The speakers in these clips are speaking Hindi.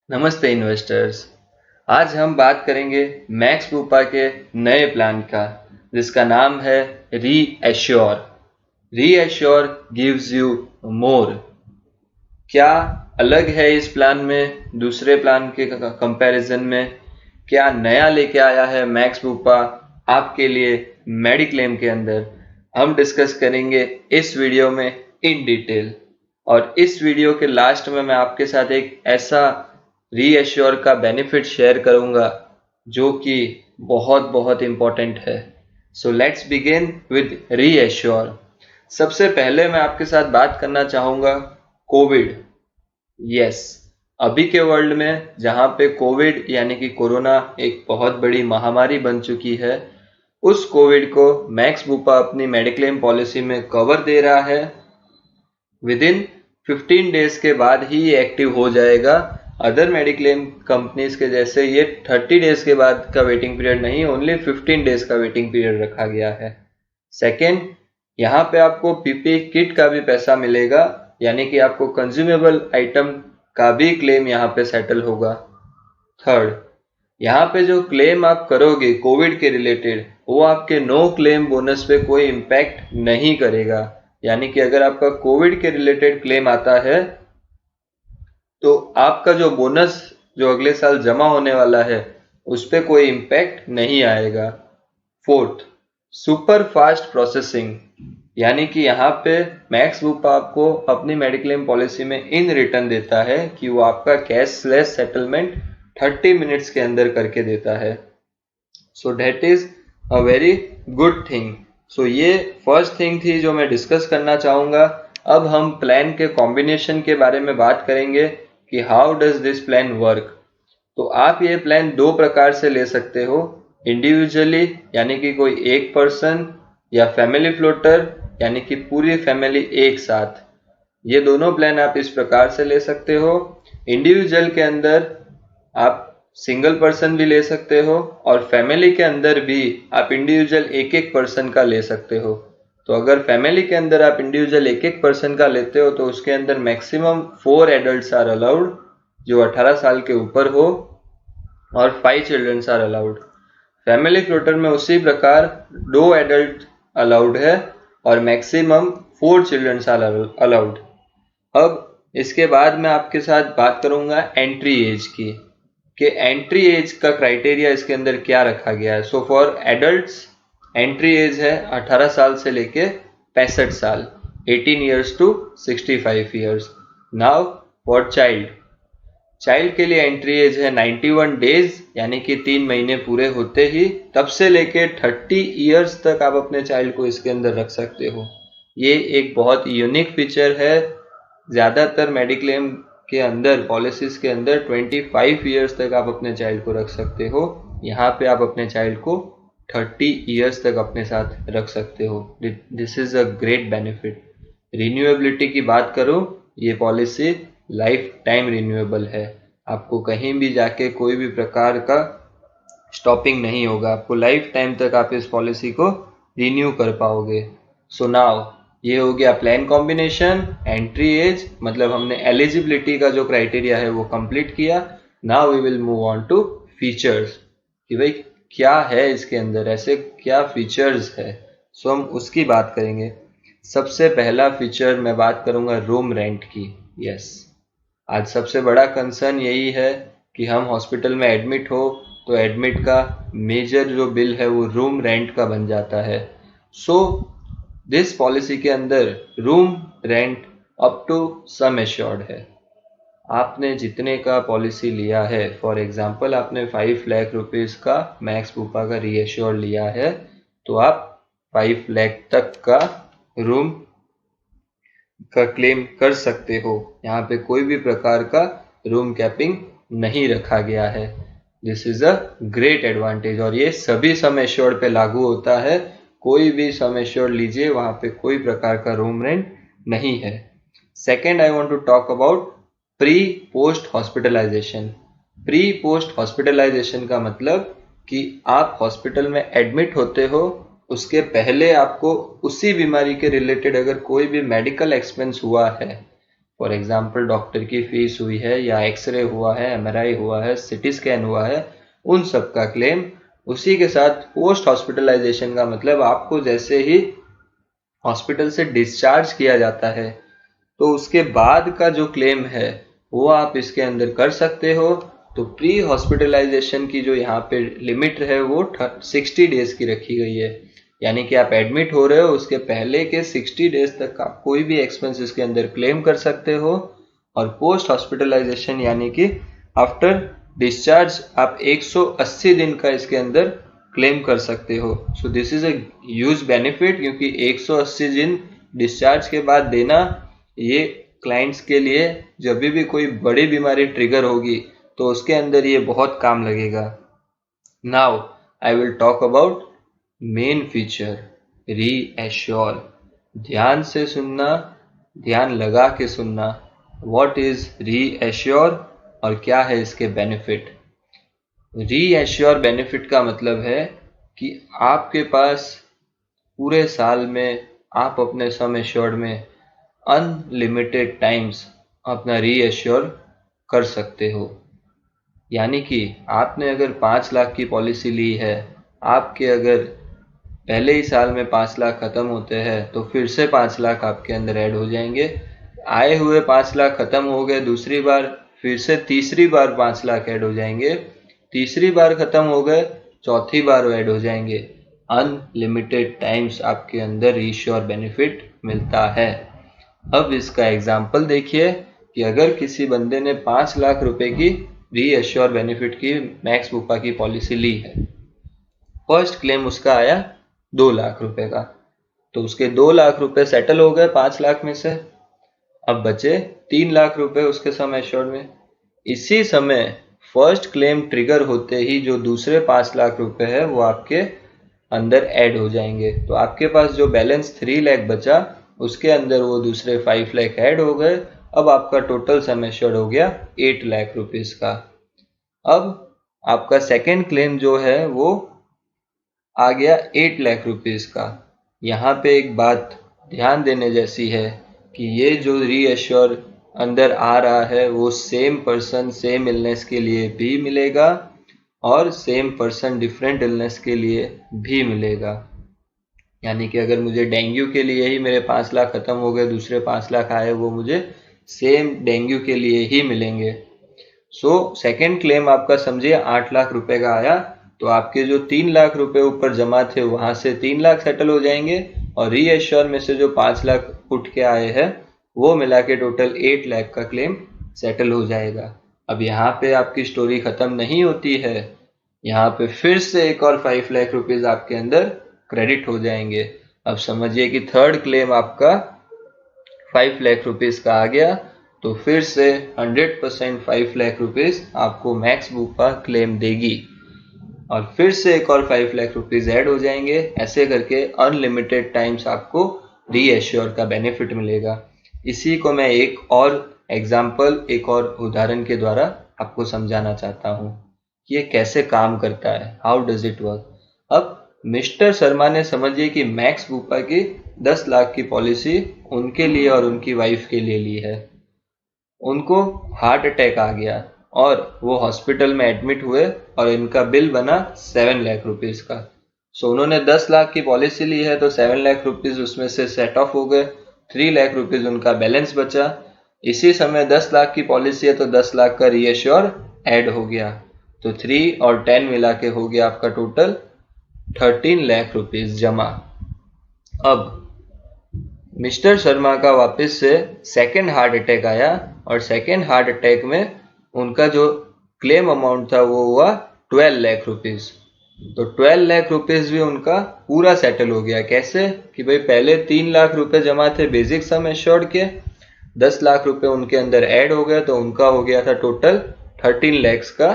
नमस्ते इन्वेस्टर्स। आज हम बात करेंगे मैक्स बुपा के नए प्लान का, जिसका नाम है reassure. Reassure gives you more. क्या अलग है इस प्लान में दूसरे प्लान के कंपैरिजन में? क्या नया लेके आया है मैक्स बुपा आपके लिए मेडिक्लेम के अंदर? हम डिस्कस करेंगे इस वीडियो में इन डिटेल। और इस वीडियो के लास्ट में मैं आपके साथ एक ऐसा रीएश्योर का बेनिफिट शेयर करूंगा जो कि बहुत बहुत इंपॉर्टेंट है। So let's begin with reassure. सबसे पहले मैं आपके साथ बात करना चाहूंगा कोविड। यस, अभी के वर्ल्ड में जहां पे कोविड यानी कि कोरोना एक बहुत बड़ी महामारी बन चुकी है, उस कोविड को मैक्स बुपा अपनी मेडिक्लेम पॉलिसी में कवर दे रहा है। विद इन 15 डेज के बाद ही ये एक्टिव हो जाएगा। अदर मेडिक्लेम कंपनीज के जैसे ये 30 डेज के बाद का वेटिंग पीरियड नहीं, ओनली 15 डेज का वेटिंग पीरियड रखा गया है। सेकेंड, यहाँ पे आपको पीपी किट का भी पैसा मिलेगा, यानी कि आपको कंज्यूमेबल आइटम का भी क्लेम यहाँ पे सेटल होगा। थर्ड, यहाँ पे जो क्लेम आप करोगे कोविड के रिलेटेड, वो आपके नो क्लेम बोनस पे कोई इम्पैक्ट नहीं करेगा। यानी कि अगर आपका कोविड के रिलेटेड क्लेम आता है तो आपका जो बोनस जो अगले साल जमा होने वाला है उस पर कोई इम्पैक्ट नहीं आएगा। फोर्थ, सुपर फास्ट प्रोसेसिंग, यानी कि यहाँ पे मैक्स बुपा आपको अपनी मेडिक्लेम पॉलिसी में इन रिटर्न देता है कि वो आपका कैशलेस सेटलमेंट 30 मिनट्स के अंदर करके देता है। So that is a very good thing. So ये फर्स्ट थिंग थी जो मैं डिस्कस करना चाहूँगा। अब हम प्लान के कॉम्बिनेशन के बारे में बात करेंगे कि how does this plan work. तो आप ये प्लान दो प्रकार से ले सकते हो, इंडिविजुअली यानी कि कोई एक पर्सन, या फैमिली फ्लोटर यानी कि पूरी फैमिली एक साथ। ये दोनों प्लान आप इस प्रकार से ले सकते हो। इंडिविजुअल के अंदर आप सिंगल पर्सन भी ले सकते हो, और फैमिली के अंदर भी आप इंडिविजुअल एक एक पर्सन का ले सकते हो। तो अगर फैमिली के अंदर आप इंडिविजुअल एक एक पर्सन का लेते हो तो उसके अंदर मैक्सिमम 4 एडल्ट्स आर अलाउड जो 18 साल के ऊपर हो, और 5 childrens are allowed. Family floater में उसी प्रकार 2 एडल्ट अलाउड है और मैक्सिमम 4 चिल्ड्रंस आर अलाउड। अब इसके बाद मैं आपके साथ बात करूंगा एंट्री एज की, कि एंट्री एज का क्राइटेरिया इसके अंदर क्या रखा गया है। So for adults entry age है 18 साल से लेके 65 साल, 18 years to 65 years. Now for child के लिए एंट्री एज है 91 डेज, यानी कि 3 महीने पूरे होते ही तब से लेके 30 ईयर्स तक आप अपने चाइल्ड को इसके अंदर रख सकते हो। ये एक बहुत यूनिक फीचर है। ज़्यादातर मेडिक्लेम के अंदर पॉलिसीज के अंदर 25 ईयर्स तक आप अपने चाइल्ड को रख सकते हो। यहाँ पे आप अपने चाइल्ड को 30 ईयर्स तक अपने साथ रख सकते हो। This is a great benefit. Renewability की बात करो, ये पॉलिसी लाइफ टाइम रिन्यूएबल है। आपको कहीं भी जाके कोई भी प्रकार का स्टॉपिंग नहीं होगा, आपको लाइफ टाइम तक आप इस पॉलिसी को रिन्यू कर पाओगे। सो नाउ ये हो गया प्लान कॉम्बिनेशन, एंट्री एज, मतलब हमने एलिजिबिलिटी का जो क्राइटेरिया है वो कंप्लीट किया। Now we will move on to features, कि भाई क्या है इसके अंदर, ऐसे क्या फीचर्स है। सो हम उसकी बात करेंगे। सबसे पहला फीचर मैं बात करूंगा रूम रेंट की। यस, आज सबसे बड़ा कंसर्न यही है कि हम हॉस्पिटल में एडमिट हो तो एडमिट का मेजर जो बिल है वो रूम रेंट का बन जाता है। सो दिस पॉलिसी के अंदर room rent up to sum assured है। आपने जितने का पॉलिसी लिया है, फॉर एग्जांपल आपने 5 लाख रुपीस का मैक्स बुपा का रीएश्योर लिया है, तो आप 5 लाख तक का रूम का क्लेम कर सकते हो। यहाँ पे कोई भी प्रकार का रूम कैपिंग नहीं रखा गया है। This is a great advantage, और ये सभी सम एश्योर्ड पे लागू होता है। कोई भी सम एश्योर्ड लीजिए, वहां पे कोई प्रकार का रूम रेंट नहीं है। Second, I want to talk about pre post hospitalisation. Pre post hospitalisation का मतलब कि आप हॉस्पिटल में एडमिट होते हो, उसके पहले आपको उसी बीमारी के रिलेटेड अगर कोई भी मेडिकल एक्सपेंस हुआ है, फॉर एग्जाम्पल डॉक्टर की फीस हुई है या एक्सरे हुआ है, एमआरआई हुआ है, सिटी स्कैन हुआ है, उन सब का क्लेम। उसी के साथ पोस्ट हॉस्पिटलाइजेशन का मतलब आपको जैसे ही हॉस्पिटल से डिस्चार्ज किया जाता है तो उसके बाद का जो क्लेम है वो आप इसके अंदर कर सकते हो। तो प्री हॉस्पिटलाइजेशन की जो यहाँ पे लिमिट है वो 60 डेज की रखी गई है, यानी कि आप एडमिट हो रहे हो उसके पहले के 60 डेज तक आप कोई भी एक्सपेंस इसके अंदर क्लेम कर सकते हो। और पोस्ट हॉस्पिटलाइजेशन यानी कि आफ्टर डिस्चार्ज आप 180 दिन का इसके अंदर क्लेम कर सकते हो। So this is a huge benefit, क्योंकि 180 दिन डिस्चार्ज के बाद देना ये क्लाइंट्स के लिए जब भी कोई बड़ी बीमारी ट्रिगर होगी तो उसके अंदर ये बहुत काम लगेगा। Now I will talk about main feature reassure. ध्यान से सुनना, ध्यान लगा के सुनना। व्हाट इज रीएश्योर और क्या है इसके बेनिफिट। रीएश्योर बेनिफिट का मतलब है कि आपके पास पूरे साल में आप अपने सम एश्योर्ड में अनलिमिटेड टाइम्स अपना रीएश्योर कर सकते हो। यानी कि आपने अगर 5 लाख की पॉलिसी ली है, आपके अगर पहले ही साल में 5 लाख खत्म होते हैं तो फिर से 5 लाख आपके अंदर ऐड हो जाएंगे। आए हुए 5 लाख खत्म हो गए, दूसरी बार फिर से तीसरी बार 5 लाख ऐड हो जाएंगे, तीसरी बार खत्म हो गए, चौथी बार ऐड हो जाएंगे। अनलिमिटेड टाइम्स आपके अंदर रीश्योर बेनिफिट मिलता है। अब इसका एग्जाम्पल देखिए कि अगर किसी बंदे ने 5 लाख रुपए की रीएश्योर बेनिफिट की मैक्स बुपा की पॉलिसी ली है, फर्स्ट क्लेम उसका आया 2 लाख रुपए का, तो उसके 2 लाख रुपए सेटल हो गए 5 लाख में से। अब बचे 3 लाख रुपए उसके सम एश्योर्ड में। इसी समय फर्स्ट क्लेम ट्रिगर होते ही जो दूसरे 5 लाख रुपए है वो आपके अंदर ऐड हो जाएंगे। तो आपके पास जो बैलेंस 3 लाख बचा उसके अंदर वो दूसरे 5 लाख ऐड हो गए। अब आपका टोटल सम एश्योर्ड हो गया 8 लाख रुपीस का। अब आपका सेकेंड क्लेम जो है वो आ गया 8 लाख रुपीस का। यहाँ पे एक बात ध्यान देने जैसी है कि ये जो रीएश्योर अंदर आ रहा है वो सेम पर्सन सेम इलनेस के लिए भी मिलेगा और सेम पर्सन डिफरेंट इलनेस के लिए भी मिलेगा। यानी कि अगर मुझे डेंगू के लिए ही मेरे 5 लाख खत्म हो गए, दूसरे 5 लाख आए, वो मुझे सेम डेंगू के लिए ही मिलेंगे। सो सेकेंड क्लेम आपका समझिए 8 लाख रुपए का आया, तो आपके जो 3 लाख रुपए ऊपर जमा थे वहां से 3 लाख सेटल हो जाएंगे और रीएश्योर में से जो 5 लाख उठ के आए हैं वो मिला के टोटल 8 लाख का क्लेम सेटल हो जाएगा। अब यहाँ पे आपकी स्टोरी खत्म नहीं होती है, यहाँ पे फिर से एक और 5 लाख रुपीज आपके अंदर क्रेडिट हो जाएंगे। अब समझिए कि थर्ड क्लेम आपका 5 लाख रुपीज का आ गया, तो फिर से 100% 5 लाख रुपीज आपको मैक्स बुपा क्लेम देगी और फिर से एक और 5 लाख रुपीज ऐड हो जाएंगे। ऐसे करके अनलिमिटेड टाइम्स आपको रीएश्योर का बेनिफिट मिलेगा। इसी को मैं एक और एग्जाम्पल, एक और उदाहरण के द्वारा आपको समझाना चाहता हूँ कि ये कैसे काम करता है, हाउ डज इट वर्क। अब मिस्टर शर्मा ने समझिए कि मैक्स बुपा की 10 लाख की पॉलिसी उनके लिए और उनकी वाइफ के लिए ली है। उनको हार्ट अटैक आ गया और वो हॉस्पिटल में एडमिट हुए और इनका बिल बना 7 लाख रुपीस का। सो उन्होंने 10 लाख की पॉलिसी ली है तो 7 लाख रुपीस उसमें से सेट ऑफ हो गए, 3 लाख रुपीस उनका बैलेंस बचा। इसी समय 10 लाख की पॉलिसी है तो 10 लाख का रीएश्योर ऐड हो गया, तो 3 और 10 मिला के हो गया आपका टोटल 13 लाख रुपीस जमा। अब मिस्टर शर्मा का वापस से सेकेंड हार्ट अटैक आया और सेकेंड हार्ट अटैक में उनका जो क्लेम अमाउंट था वो हुआ 12 लाख रुपीस। तो 12 लाख रुपीस भी उनका पूरा सेटल हो गया। कैसे कि भाई पहले 3 लाख रुपए जमा थे बेसिक सम एश्योर्ड के, 10 लाख रुपए उनके अंदर ऐड हो गए तो उनका हो गया था टोटल 13 लैक्स का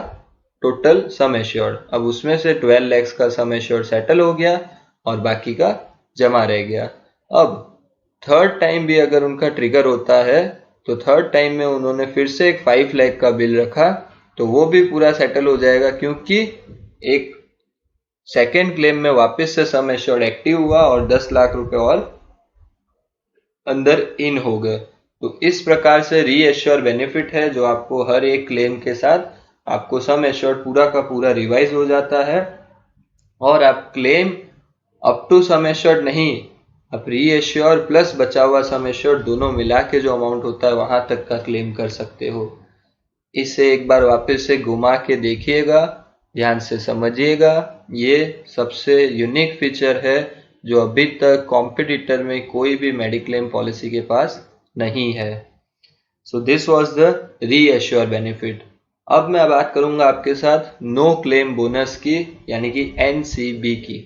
टोटल सम एश्योर्ड। अब उसमें से 12 लैक्स का सम एश्योर्ड सेटल हो गया और बाकी का जमा रह गया। अब थर्ड टाइम भी अगर उनका ट्रिगर होता है तो थर्ड टाइम में उन्होंने फिर से एक 5 लाख का बिल रखा तो वो भी पूरा सेटल हो जाएगा, क्योंकि एक सेकेंड क्लेम में वापस से सम एश्योर्ड एक्टिव हुआ और 10 लाख रुपए और अंदर इन हो गए। तो इस प्रकार से रीएश्योर बेनिफिट है जो आपको हर एक क्लेम के साथ आपको सम एश्योर्ड पूरा का पूरा रिवाइज हो जाता है और आप claim up to sum assured नहीं, आप रीएश्योर प्लस बचा हुआ सम एश्योर्ड दोनों मिला के जो अमाउंट होता है वहां तक का क्लेम कर सकते हो। इसे एक बार वापस से घुमा के देखिएगा, ध्यान से समझिएगा। ये सबसे यूनिक फीचर है जो अभी तक कॉम्पिटिटर में कोई भी मेडिक्लेम पॉलिसी के पास नहीं है। So this was the reassure benefit. अब मैं बात करूंगा आपके साथ नो क्लेम बोनस की, यानी कि एनसीबी की।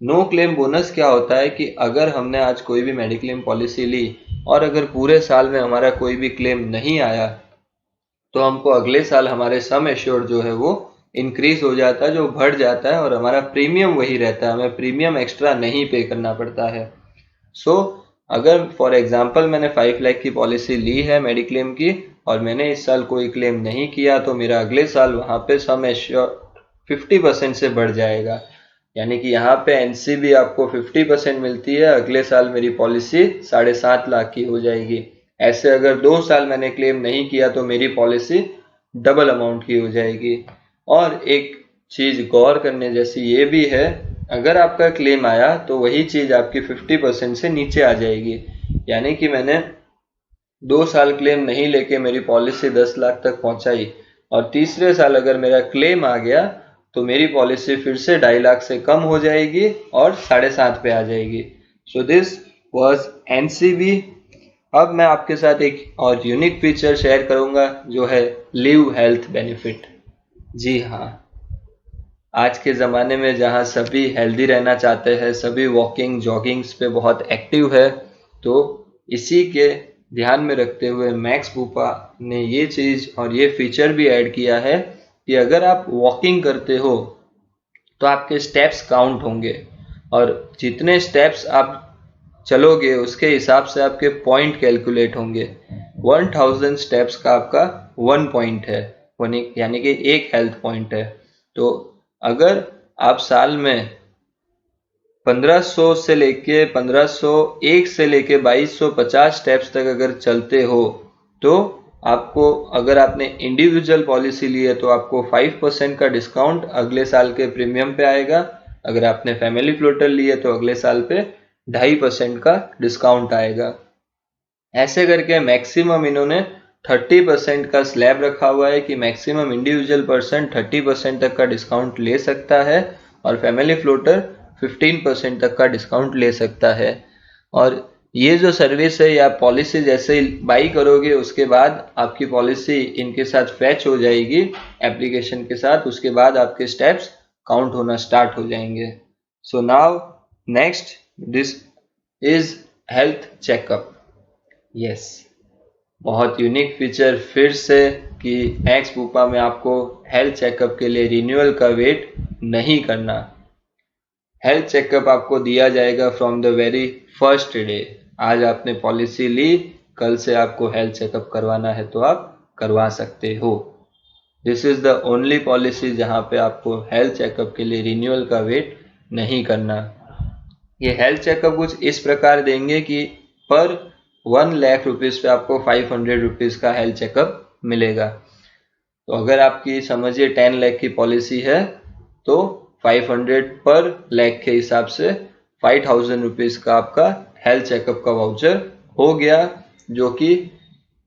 नो क्लेम बोनस क्या होता है कि अगर हमने आज कोई भी मेडिक्लेम पॉलिसी ली और अगर पूरे साल में हमारा कोई भी क्लेम नहीं आया तो हमको अगले साल हमारे सम एश्योर्ड जो है वो इंक्रीज हो जाता है, जो बढ़ जाता है और हमारा प्रीमियम वही रहता है, हमें प्रीमियम एक्स्ट्रा नहीं पे करना पड़ता है। सो अगर फॉर एग्जांपल मैंने 5 लाख की पॉलिसी ली है मेडिक्लेम की और मैंने इस साल कोई क्लेम नहीं किया तो मेरा अगले साल वहां पे सम एश्योर्ड 50% से बढ़ जाएगा, यानी कि यहाँ पे एनसीबी आपको 50% मिलती है, अगले साल मेरी पॉलिसी 7.5 लाख की हो जाएगी। ऐसे अगर 2 साल मैंने क्लेम नहीं किया तो मेरी पॉलिसी डबल अमाउंट की हो जाएगी। और एक चीज गौर करने जैसी ये भी है, अगर आपका क्लेम आया तो वही चीज आपकी 50% से नीचे आ जाएगी, यानी कि मैंने 2 साल क्लेम नहीं लेके मेरी पॉलिसी 10 लाख तक पहुंचाई और तीसरे साल अगर मेरा क्लेम आ गया तो मेरी पॉलिसी फिर से 2.5 लाख से कम हो जाएगी और 7.5 पे आ जाएगी। So this was NCB. अब मैं आपके साथ एक और यूनिक फीचर शेयर करूंगा जो है लिव हेल्थ बेनिफिट। जी हाँ, आज के ज़माने में जहाँ सभी हेल्दी रहना चाहते हैं, सभी वॉकिंग जॉगिंग्स पे बहुत एक्टिव है, तो इसी के ध्यान में रखते हुए मैक्स बुपा ने ये चीज़ और ये फीचर भी ऐड किया है कि अगर आप वॉकिंग करते हो तो आपके स्टेप्स काउंट होंगे और जितने स्टेप्स आप चलोगे उसके हिसाब से आपके पॉइंट कैलकुलेट होंगे। 1000 स्टेप्स का आपका 1 पॉइंट है, यानी कि एक हेल्थ पॉइंट है। तो अगर आप साल में 1500 से लेके 1501 से लेके 2250 स्टेप्स तक अगर चलते हो तो आपको, अगर आपने इंडिविजुअल पॉलिसी ली है तो आपको 5% का डिस्काउंट अगले साल के प्रीमियम पे आएगा। अगर आपने फैमिली फ्लोटर ली है तो अगले साल पे 2.5% का डिस्काउंट आएगा। ऐसे करके मैक्सिमम इन्होंने 30% का स्लैब रखा हुआ है कि मैक्सिमम इंडिविजुअल पर्सन 30% तक का डिस्काउंट ले सकता है और फैमिली फ्लोटर 15% तक का डिस्काउंट ले सकता है। और ये जो सर्विस है या पॉलिसी जैसे बाई करोगे उसके बाद आपकी पॉलिसी इनके साथ फैच हो जाएगी एप्लीकेशन के साथ, उसके बाद आपके स्टेप्स काउंट होना स्टार्ट हो जाएंगे। So now next this is health checkup. Yes, बहुत यूनिक फीचर फिर से कि मैक्स बुपा में आपको हेल्थ चेकअप के लिए रिन्यूअल का वेट नहीं करना। हेल्थ चेकअप आपको दिया जाएगा from the very first day. आज आपने पॉलिसी ली, कल से आपको हेल्थ चेकअप करवाना है तो आप करवा सकते हो। This is the only policy जहां पे आपको हेल्थ चेकअप के लिए रिन्यूअल का वेट नहीं करना। ये हेल्थ चेकअप कुछ इस प्रकार देंगे कि पर 1 लाख रुपीज पे आपको 500 रुपीज का हेल्थ चेकअप मिलेगा। तो अगर आपकी समझिए 10 लाख की पॉलिसी है तो 500 पर लाख के हिसाब से 5000 रुपीज का आपका हेल्थ चेकअप का वाउचर हो गया, जो कि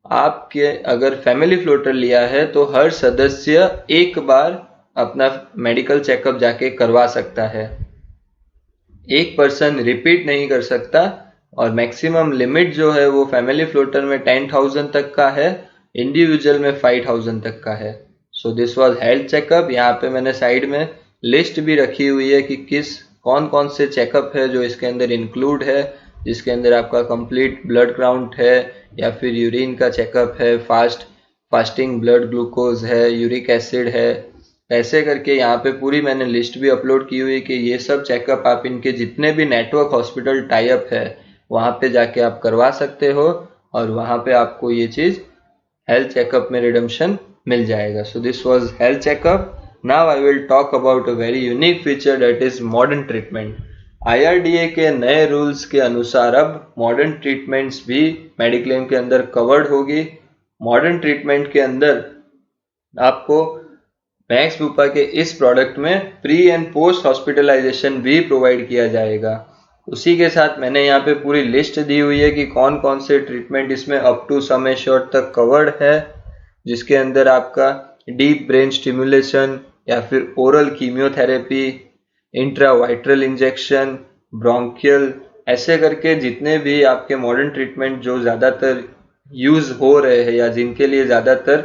आपके अगर फैमिली फ्लोटर लिया है तो हर सदस्य एक बार अपना मेडिकल चेकअप जाके करवा सकता है, एक पर्सन रिपीट नहीं कर सकता। और मैक्सिमम लिमिट जो है वो फैमिली फ्लोटर में 10,000 तक का है, इंडिविजुअल में 5,000 तक का है। So this was health checkup. यहाँ पे मैंने साइड में लिस्ट भी रखी हुई है कि कौन कौन से चेकअप है जो इसके अंदर इंक्लूड है, जिसके अंदर आपका कंप्लीट ब्लड काउंट है या फिर यूरिन का चेकअप है, फास्टिंग ब्लड ग्लूकोज है, यूरिक एसिड है। ऐसे करके यहाँ पे पूरी मैंने लिस्ट भी अपलोड की हुई है कि ये सब चेकअप आप इनके जितने भी नेटवर्क हॉस्पिटल टाई अप है वहाँ पे जाके आप करवा सकते हो और वहाँ पे आपको ये चीज हेल्थ चेकअप में रिडम्पशन मिल जाएगा। So this was health checkup. Now I will talk about a very unique feature that is modern treatment. IRDA के नए रूल्स के अनुसार अब मॉडर्न ट्रीटमेंट्स भी मेडिक्लेम के अंदर कवर्ड होगी। मॉडर्न ट्रीटमेंट के अंदर आपको मैक्स बुपा के इस प्रोडक्ट में प्री एंड पोस्ट हॉस्पिटलाइजेशन भी प्रोवाइड किया जाएगा। उसी के साथ मैंने यहाँ पे पूरी लिस्ट दी हुई है कि कौन कौन से ट्रीटमेंट इसमें अप टू सम एश्योर्ड तक कवर्ड है, जिसके अंदर आपका डीप ब्रेन स्टिमुलेशन या फिर ओरल कीमियोथेरेपी, इंट्रावाइट्रल इंजेक्शन, ब्रोंकियल, ऐसे करके जितने भी आपके मॉडर्न ट्रीटमेंट जो ज़्यादातर यूज़ हो रहे हैं या जिनके लिए ज़्यादातर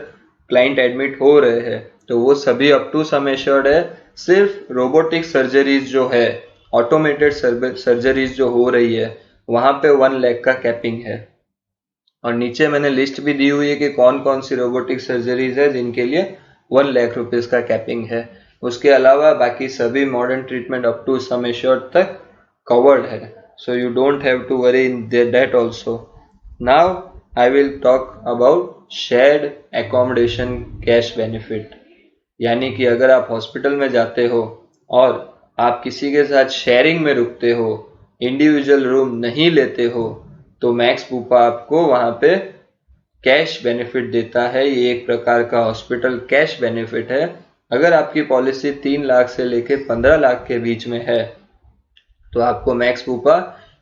क्लाइंट एडमिट हो रहे हैं, तो वो सभी अप टू सम एश्योर्ड है। सिर्फ रोबोटिक सर्जरीज जो है, ऑटोमेटेड सर्जरीज जो हो रही है, वहाँ पे 1 लाख का कैपिंग है। और नीचे मैंने लिस्ट भी दी हुई है कि कौन कौन सी रोबोटिक सर्जरीज है जिनके लिए 1 लाख रुपीस का कैपिंग है। उसके अलावा बाकी सभी modern treatment up to sum assured तक कवर्ड है, so you don't have to worry in that also. Now I will talk about shared accommodation cash benefit, यानी कि अगर आप हॉस्पिटल में जाते हो और आप किसी के साथ शेयरिंग में रुकते हो, इंडिविजुअल रूम नहीं लेते हो, तो मैक्स बुपा आपको वहाँ पे कैश बेनिफिट देता है। ये एक प्रकार का हॉस्पिटल कैश बेनिफिट है। अगर आपकी पॉलिसी 3 लाख से लेके 15 लाख के बीच में है, तो आपको max Bupa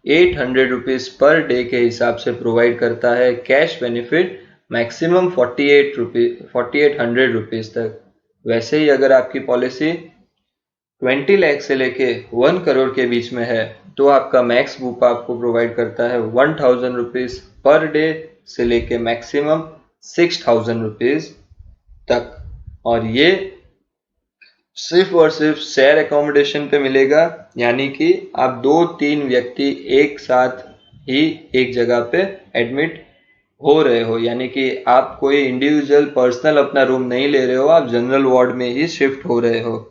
800 rupees per day के हिसाब से प्रोवाइड करता है कैश बेनिफिट, मैक्सिमम 4800 रुपीज तक। वैसे ही अगर आपकी पॉलिसी 20 लाख से लेके 1 करोड़ के बीच में है, तो आपका मैक्स बुपा आपको प्रोवाइड करता है 1000 रुपीज पर डे से लेके मैक्सिमम 6000 रुपीज तक। और ये सिर्फ और सिर्फ शेयर एकोमोडेशन पे मिलेगा, यानी कि आप 2-3 व्यक्ति एक साथ ही एक जगह पे एडमिट हो रहे हो, यानी कि आप कोई इंडिविजुअल पर्सनल अपना रूम नहीं ले रहे हो, आप जनरल वार्ड में ही शिफ्ट हो रहे हो।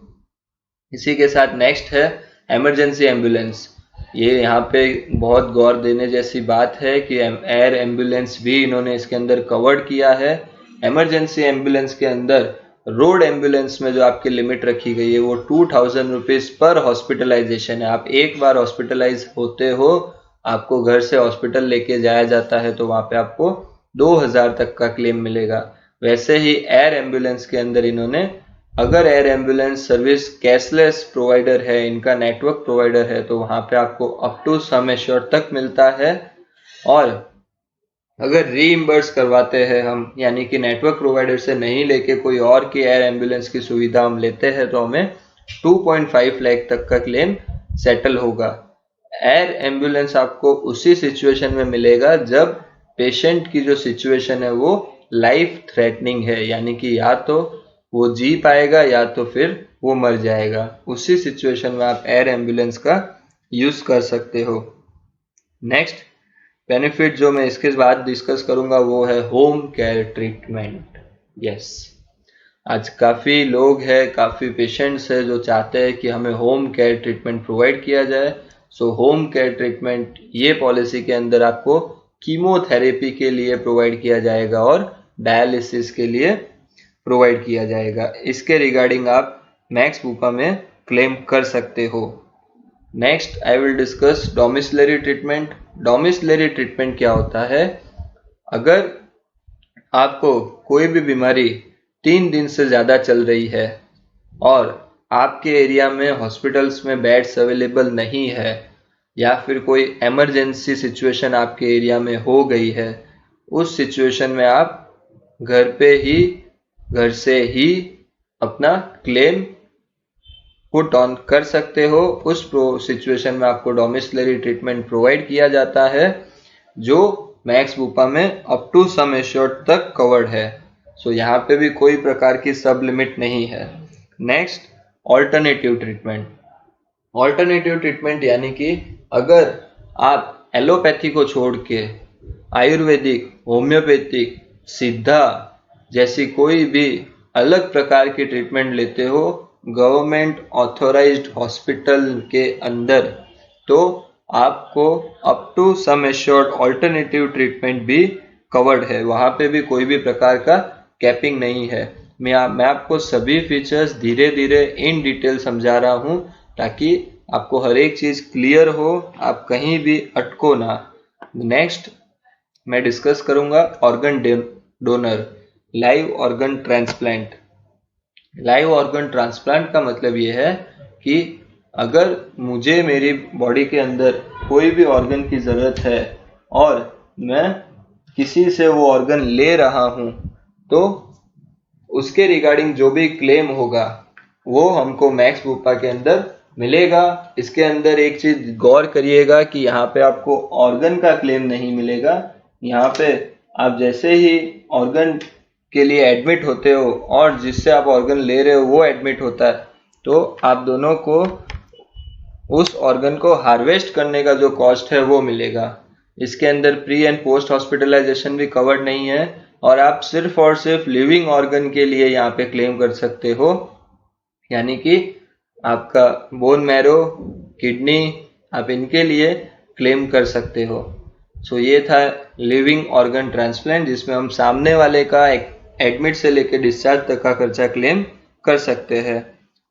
इसी के साथ नेक्स्ट है इमरजेंसी एम्बुलेंस। ये यहाँ पे बहुत गौर देने जैसी बात है कि एयर एम्बुलेंस भी इन्होंने इसके अंदर कवर्ड किया है। इमरजेंसी एम्बुलेंस के अंदर रोड एम्बुलेंस में जो आपकी लिमिट रखी गई है वो 2000 रुपीज पर हॉस्पिटलाइजेशन है। आप एक बार हॉस्पिटलाइज होते हो, आपको घर से हॉस्पिटल लेके जाया जाता है, तो वहाँ पे आपको 2000 तक का क्लेम मिलेगा। वैसे ही एयर एम्बुलेंस के अंदर इन्होंने, अगर air ambulance service cashless provider है, इनका नेटवर्क प्रोवाइडर है, तो वहाँ पे आपको अप टू सम एश्योर्ड तक मिलता है। और अगर रीइंबर्स करवाते हैं हम, यानी कि नेटवर्क प्रोवाइडर से नहीं लेके कोई और की एयर एम्बुलेंस की सुविधा हम लेते हैं, तो हमें 2.5 लाख तक का क्लेम सेटल होगा। एयर एम्बुलेंस आपको उसी सिचुएशन में मिलेगा जब पेशेंट की जो सिचुएशन है वो लाइफ थ्रेटनिंग है, यानी कि या तो वो जी पाएगा या तो फिर वो मर जाएगा। उसी सिचुएशन में आप एयर एम्बुलेंस का यूज कर सकते हो। नेक्स्ट बेनिफिट जो मैं इसके बाद डिस्कस करूंगा वो है होम केयर ट्रीटमेंट। यस, आज काफ़ी लोग हैं, काफ़ी पेशेंट्स हैं जो चाहते हैं कि हमें होम केयर ट्रीटमेंट प्रोवाइड किया जाए। सो होम केयर ट्रीटमेंट ये पॉलिसी के अंदर आपको कीमोथेरेपी के लिए प्रोवाइड किया जाएगा और डायलिसिस के लिए प्रोवाइड किया जाएगा। इसके रिगार्डिंग आप मैक्स बुपा में क्लेम कर सकते हो। Next I will discuss domiciliary treatment. Domiciliary treatment क्या होता है? अगर आपको कोई भी बीमारी 3 दिन से ज़्यादा चल रही है और आपके एरिया में हॉस्पिटल्स में बेड्स अवेलेबल नहीं है, या फिर कोई इमरजेंसी सिचुएशन आपके एरिया में हो गई है, उस सिचुएशन में आप घर से ही अपना क्लेम पुट ऑन कर सकते हो। उस सिचुएशन में आपको डोमिसिलरी ट्रीटमेंट प्रोवाइड किया जाता है जो मैक्स बुपा में अप टू सम एश्योर्ड तक कवर्ड है। सो यहाँ पे भी कोई प्रकार की सब लिमिट नहीं है। Next alternative treatment. Alternative treatment यानी कि अगर आप एलोपैथी को छोड़ के आयुर्वेदिक, होम्योपैथिक, सिद्धा जैसी कोई भी अलग प्रकार की ट्रीटमेंट लेते हो गवर्नमेंट ऑथोराइज्ड हॉस्पिटल के अंदर, तो आपको up to sum assured alternative treatment भी कवर्ड है। वहाँ पे भी कोई भी प्रकार का कैपिंग नहीं है। मैं आपको सभी फीचर्स धीरे धीरे इन डिटेल समझा रहा हूँ ताकि आपको हर एक चीज क्लियर हो, आप कहीं भी अटको ना। नेक्स्ट मैं डिस्कस करूंगा organ donor, live organ transplant. Live organ transplant का मतलब ये है कि अगर मुझे मेरी बॉडी के अंदर कोई भी ऑर्गन की ज़रूरत है और मैं किसी से वो ऑर्गन ले रहा हूं, तो उसके रिगार्डिंग जो भी क्लेम होगा वो हमको मैक्स बुपा के अंदर मिलेगा। इसके अंदर एक चीज गौर करिएगा कि यहाँ पे आपको ऑर्गन का क्लेम नहीं मिलेगा। यहाँ पे आप जैसे ही ऑर्गन के लिए एडमिट होते हो और जिससे आप ऑर्गन ले रहे हो वो एडमिट होता है, तो आप दोनों को उस ऑर्गन को हार्वेस्ट करने का जो कॉस्ट है वो मिलेगा। इसके अंदर प्री एंड पोस्ट हॉस्पिटलाइजेशन भी कवर्ड नहीं है और आप सिर्फ और सिर्फ लिविंग ऑर्गन के लिए यहाँ पे क्लेम कर सकते हो, यानी कि आपका बोन मैरो, किडनी, आप इनके लिए क्लेम कर सकते हो। सो ये था लिविंग ऑर्गन ट्रांसप्लांट, जिसमें हम सामने वाले का एडमिट से लेकर डिस्चार्ज तक का खर्चा क्लेम कर सकते हैं।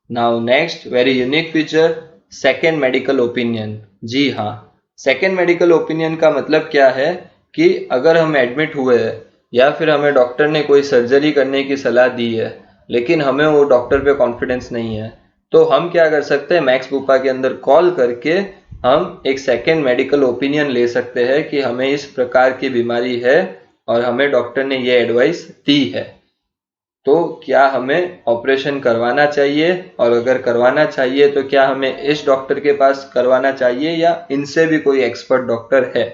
Now next very unique feature, second medical opinion. जी हाँ, सेकेंड मेडिकल ओपिनियन का मतलब क्या है कि अगर हम एडमिट हुए हैं या फिर हमें डॉक्टर ने कोई सर्जरी करने की सलाह दी है लेकिन हमें वो डॉक्टर पे कॉन्फिडेंस नहीं है, तो हम क्या कर सकते हैं, मैक्स बुपा के अंदर कॉल करके हम एक सेकेंड मेडिकल ओपिनियन ले सकते हैं कि हमें इस प्रकार की बीमारी है और हमें डॉक्टर ने ये एडवाइस दी है, तो क्या हमें ऑपरेशन करवाना चाहिए, और अगर करवाना चाहिए तो क्या हमें इस डॉक्टर के पास करवाना चाहिए या इनसे भी कोई एक्सपर्ट डॉक्टर है।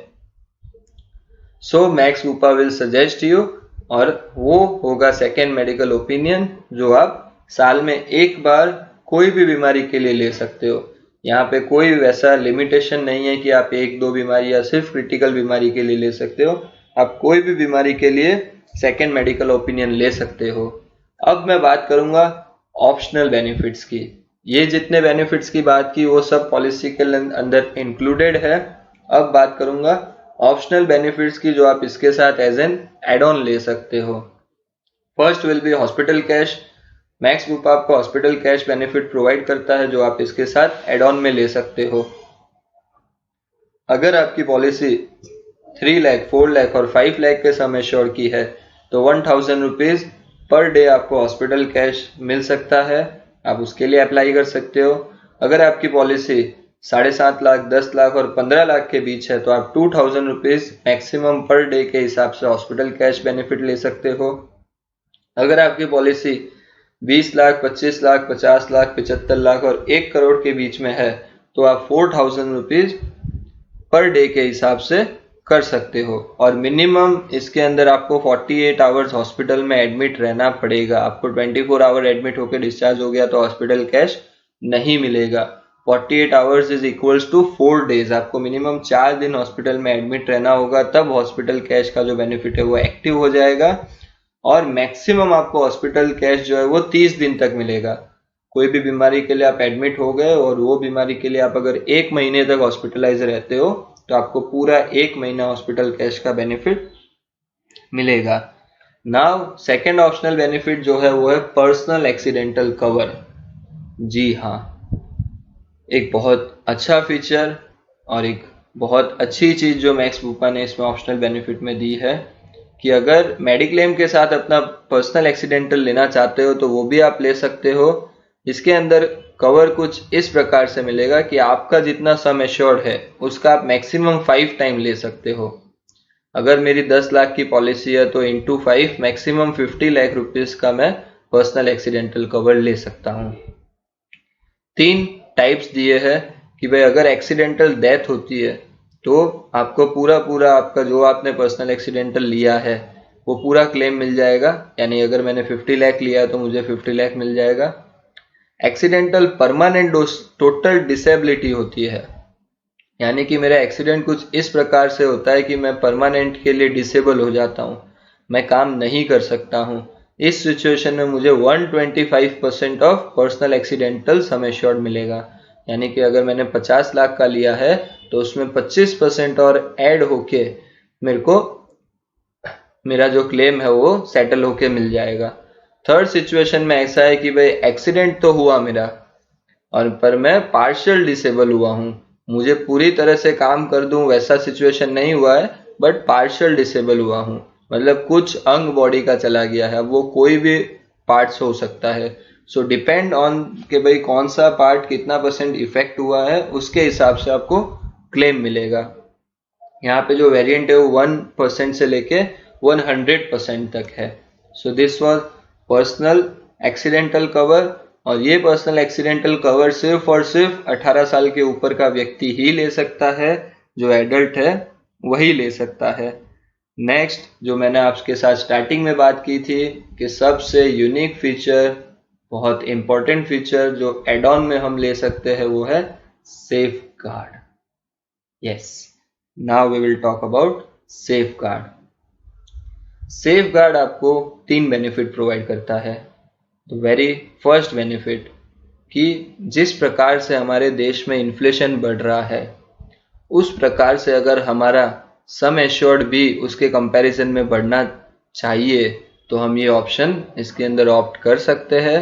So Max Bupa will suggest you, और वो होगा सेकेंड मेडिकल ओपिनियन जो आप साल में एक बार कोई भी बीमारी के लिए ले सकते हो। यहाँ पे कोई वैसा लिमिटेशन नहीं है कि आप एक दो बीमारी या सिर्फ क्रिटिकल बीमारी के लिए ले सकते हो, आप कोई भी बीमारी के लिए सेकेंड मेडिकल ओपिनियन ले सकते हो। अब मैं बात करूंगा ऑप्शनल बेनिफिट्स की। ये जितने बेनिफिट्स की बात की वो सब पॉलिसी के अंदर इंक्लूडेड है। अब बात करूंगा ऑप्शनल बेनिफिट्स की जो आप इसके साथ एज एन एड ऑन ले सकते हो। First will be hospital cash. Max Bupa आपको हॉस्पिटल कैश बेनिफिट प्रोवाइड करता है जो आप इसके साथ एड ऑन में ले सकते हो। अगर आपकी पॉलिसी 3 लाख, 4 लाख और 5 लाख के सम एश्योर की है तो 1000 रुपीज पर डे आपको हॉस्पिटल कैश मिल सकता है, आप उसके लिए अप्लाई कर सकते हो। अगर आपकी पॉलिसी 7.5 लाख, 10 लाख और 15 लाख के बीच है तो आप 2000 रुपीज मैक्सिमम पर डे के हिसाब से हॉस्पिटल कैश बेनिफिट ले सकते हो। अगर आपकी पॉलिसी 20 लाख, 25 लाख, 50 लाख, 75 लाख और 1 करोड़ के बीच में है तो आप 4000 रुपीज पर डे के हिसाब से कर सकते हो, और मिनिमम इसके अंदर आपको 48 आवर्स हॉस्पिटल में एडमिट रहना पड़ेगा। आपको 24 आवर एडमिट होकर डिस्चार्ज हो गया तो हॉस्पिटल कैश नहीं मिलेगा। 48 hours is equals to 4 days, आपको मिनिमम 4 दिन हॉस्पिटल में एडमिट रहना होगा, तब हॉस्पिटल कैश का जो बेनिफिट है वो एक्टिव हो जाएगा। और मैक्सिमम आपको हॉस्पिटल कैश जो है वो 30 दिन तक मिलेगा। कोई भी बीमारी के लिए आप एडमिट हो गए और वो बीमारी के लिए आप अगर 1 महीने तक हॉस्पिटलाइज रहते हो तो आपको पूरा 1 महीना हॉस्पिटल कैश का बेनिफिट मिलेगा। नाउ सेकेंड ऑप्शनल बेनिफिट जो है वो है पर्सनल एक्सीडेंटल कवर। जी हाँ, एक बहुत अच्छा फीचर और एक बहुत अच्छी चीज जो मैक्स बुपा ने इसमें ऑप्शनल बेनिफिट में दी है कि अगर मेडिक्लेम के साथ अपना पर्सनल एक्सीडेंटल लेना चाहते हो तो वो भी आप ले सकते हो। इसके अंदर कवर कुछ इस प्रकार से मिलेगा कि आपका जितना सम एश्योर्ड है उसका आप मैक्सिमम 5 टाइम ले सकते हो। अगर मेरी 10 लाख की पॉलिसी है तो इंटू 5 मैक्सिमम 50 लाख रुपीज का मैं पर्सनल एक्सीडेंटल कवर ले सकता हूँ। 3 टाइप्स दिए हैं कि भाई अगर एक्सीडेंटल डेथ होती है तो आपको पूरा आपका जो आपने पर्सनल एक्सीडेंटल लिया है वो पूरा क्लेम मिल जाएगा, यानी अगर मैंने 50 लाख लिया है तो मुझे 50 लाख मिल जाएगा। एक्सीडेंटल परमानेंट टोटल डिसेबिलिटी होती है, यानी कि मेरा एक्सीडेंट कुछ इस प्रकार से होता है कि मैं परमानेंट के लिए डिसेबल हो जाता हूँ, मैं काम नहीं कर सकता हूँ। इस सिचुएशन में मुझे 125% of personal accidental sum assured मिलेगा, यानी कि अगर मैंने 50 लाख का लिया है तो उसमें 25% और ऐड होके मेरे को मेरा जो क्लेम है वो सेटल होके मिल जाएगा। थर्ड सिचुएशन में ऐसा है कि भाई एक्सीडेंट तो हुआ मेरा और पर मैं पार्शियल डिसेबल हुआ हूँ, मुझे पूरी तरह से काम कर दूं वैसा सिचुएशन नहीं हुआ है, बट पार्शियल डिसेबल हुआ हूँ, मतलब कुछ अंग बॉडी का चला गया है, वो कोई भी पार्ट्स हो सकता है। सो डिपेंड ऑन कि भाई कौन सा पार्ट कितना परसेंट इफेक्ट हुआ है, उसके हिसाब से आपको क्लेम मिलेगा। यहाँ पे जो वेरिएंट है वो 1% से लेके 100% तक है। So this was personal accidental cover, और ये पर्सनल एक्सीडेंटल कवर सिर्फ और सिर्फ 18 साल के ऊपर का व्यक्ति ही ले सकता है, जो एडल्ट है वही ले सकता है। नेक्स्ट, जो मैंने आपके साथ स्टार्टिंग में बात की थी कि सबसे यूनिक फीचर, बहुत इंपॉर्टेंट फीचर जो एड ऑन में हम ले सकते हैं, वो है safeguard. Yes, now we will talk about safeguard. Safeguard आपको 3 बेनिफिट प्रोवाइड करता है। तो वेरी फर्स्ट बेनिफिट कि जिस प्रकार से हमारे देश में इन्फ्लेशन बढ़ रहा है, उस प्रकार से अगर हमारा सम एश्योर्ड भी उसके कंपैरिजन में बढ़ना चाहिए, तो हम ये ऑप्शन इसके अंदर ऑप्ट कर सकते हैं।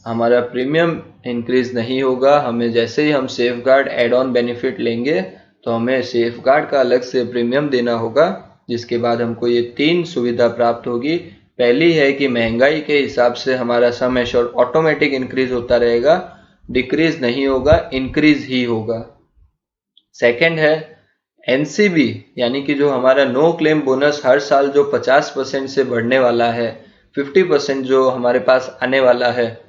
हमारा प्रीमियम इंक्रीज नहीं होगा, हमें जैसे ही हम safeguard add on benefit लेंगे तो हमें सेफ गार्ड का अलग से प्रीमियम देना होगा, जिसके बाद हमको ये 3 सुविधा प्राप्त होगी। पहली है कि महंगाई के हिसाब से हमारा सम एश्योर्ड ऑटोमेटिक इंक्रीज होता रहेगा, डिक्रीज नहीं होगा, इंक्रीज ही होगा। सेकंड है एनसीबी, यानी कि जो हमारा नो क्लेम बोनस हर साल जो 50% से बढ़ने वाला है, 50% जो हमारे पास आने वाला है,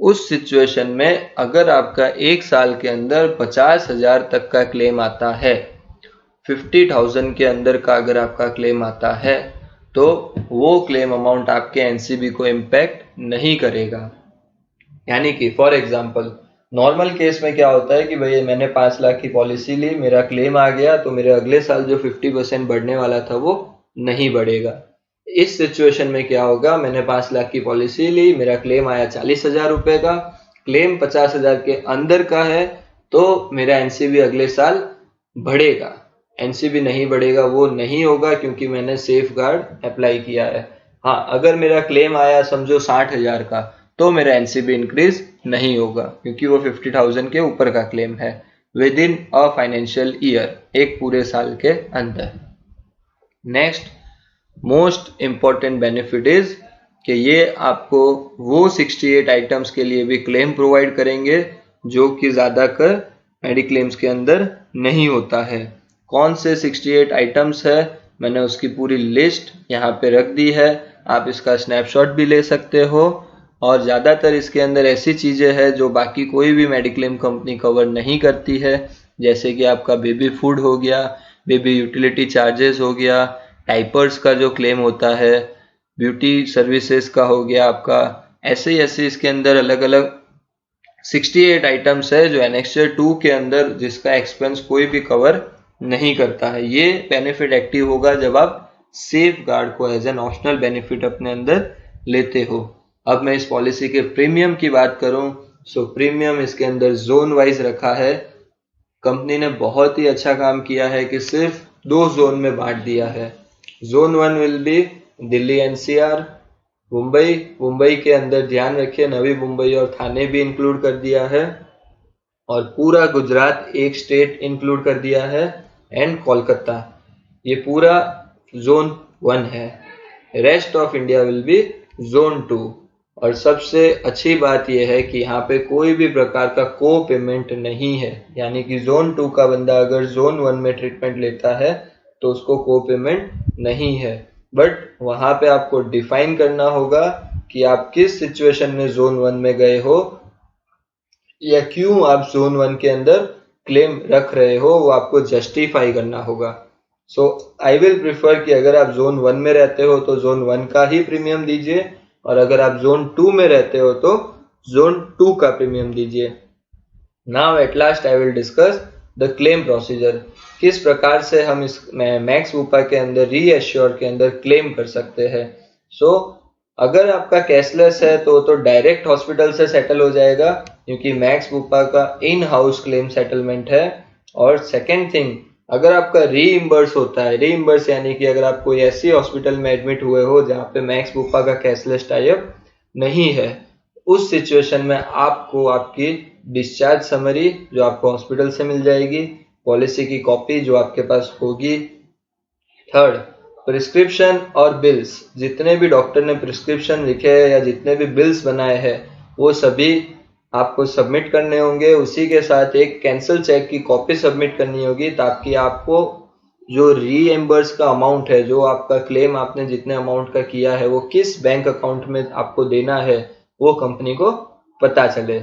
उस सिचुएशन में अगर आपका एक साल के अंदर 50,000 तक का क्लेम आता है, 50,000 के अंदर का अगर आपका क्लेम आता है, तो वो क्लेम अमाउंट आपके एनसीबी को इम्पैक्ट नहीं करेगा। यानी कि फॉर एग्जांपल नॉर्मल केस में क्या होता है कि भाई मैंने 5 लाख की पॉलिसी ली, मेरा क्लेम आ गया, तो मेरे अगले साल जो 50% बढ़ने वाला था वो नहीं बढ़ेगा। इस सिचुएशन में क्या होगा, मैंने 5 लाख की पॉलिसी ली, मेरा क्लेम आया 40,000 रुपए का, क्लेम 50,000 के अंदर का है, तो मेरा एनसीबी अगले साल बढ़ेगा। एनसीबी नहीं बढ़ेगा, वो नहीं होगा क्योंकि मैंने सेफ गार्ड अप्लाई किया है। हाँ, अगर मेरा क्लेम आया समझो 60,000 का, तो मेरा एनसीबी इंक्रीज नहीं होगा क्योंकि वो 50,000 के ऊपर का क्लेम है with in a financial year, एक पूरे साल के अंदर। Next most important benefit is कि ये आपको वो 68 आइटम्स के लिए भी क्लेम प्रोवाइड करेंगे जो कि ज़्यादातर मेडिक्लेम्स के अंदर नहीं होता है। कौन से 68 आइटम्स है, मैंने उसकी पूरी लिस्ट यहाँ पे रख दी है, आप इसका स्नैपशॉट भी ले सकते हो। और ज़्यादातर इसके अंदर ऐसी चीज़ें हैं जो बाकी कोई भी मेडिक्लेम कंपनी कवर नहीं करती है, जैसे कि आपका बेबी फूड हो गया, बेबी यूटिलिटी चार्जेस हो गया, डाइपर्स का जो क्लेम होता है, ब्यूटी सर्विसेज का हो गया आपका, ऐसे इसके अंदर अलग अलग 68 आइटम्स है जो एनेक्सचर 2 के अंदर जिसका एक्सपेंस कोई भी कवर नहीं करता है। ये बेनिफिट एक्टिव होगा जब आप सेफ गार्ड को एज एन ऑप्शनल बेनिफिट अपने अंदर लेते हो। अब मैं इस पॉलिसी के प्रीमियम की बात करूं, सो प्रीमियम इसके अंदर जोन वाइज रखा है। कंपनी ने बहुत ही अच्छा काम किया है कि सिर्फ 2 जोन में बांट दिया है। Zone 1 will be Delhi NCR, Mumbai के अंदर ध्यान रखिए नवी मुंबई और थाने भी इंक्लूड कर दिया है, और पूरा गुजरात एक स्टेट इंक्लूड कर दिया है, एंड कोलकाता, ये पूरा जोन 1 है। Rest of India will be zone 2। और सबसे अच्छी बात यह है कि यहाँ पे कोई भी प्रकार का को पेमेंट नहीं है, यानी कि जोन 2 का बंदा अगर जोन 1 में ट्रीटमेंट लेता है तो उसको को पेमेंट नहीं है, बट वहां पे आपको डिफाइन करना होगा कि आप किस सिचुएशन में जोन 1 में गए हो या क्यों आप जोन 1 के अंदर क्लेम रख रहे हो, वो आपको जस्टिफाई करना होगा। सो आई विल प्रिफर कि अगर आप जोन 1 में रहते हो तो जोन 1 का ही प्रीमियम दीजिए, और अगर आप जोन 2 में रहते हो तो जोन 2 का प्रीमियम दीजिए। Now at last I will discuss the claim procedure, किस प्रकार से हम इस मैक्स वूपा के अंदर रीएश्योर के अंदर क्लेम कर सकते हैं। सो अगर आपका कैशलेस है तो डायरेक्ट हॉस्पिटल से सेटल हो जाएगा क्योंकि मैक्स वूपा का इन हाउस क्लेम सेटलमेंट है। और सेकेंड थिंग, अगर आपका रीइम्बर्स होता है, रीइम्बर्स यानी कि अगर आप कोई ऐसी हॉस्पिटल में एडमिट हुए हो जहाँ पे मैक्स वूपा का कैशलेस टाइप नहीं है, उस सिचुएशन में आपको आपकी डिस्चार्ज समरी जो आपको हॉस्पिटल से मिल जाएगी, पॉलिसी की कॉपी जो आपके पास होगी। थर्ड, प्रिस्क्रिप्शन और बिल्स, जितने भी डॉक्टर ने प्रिस्क्रिप्शन लिखे हैं या जितने भी बिल्स बनाए हैं वो सभी आपको सबमिट करने होंगे। उसी के साथ एक कैंसिल चेक की कॉपी सबमिट करनी होगी ताकि आपको जो रीएम्बर्स का अमाउंट है, जो आपका क्लेम आपने जितने अमाउंट का किया है वो किस बैंक अकाउंट में आपको देना है वो कंपनी को पता चले।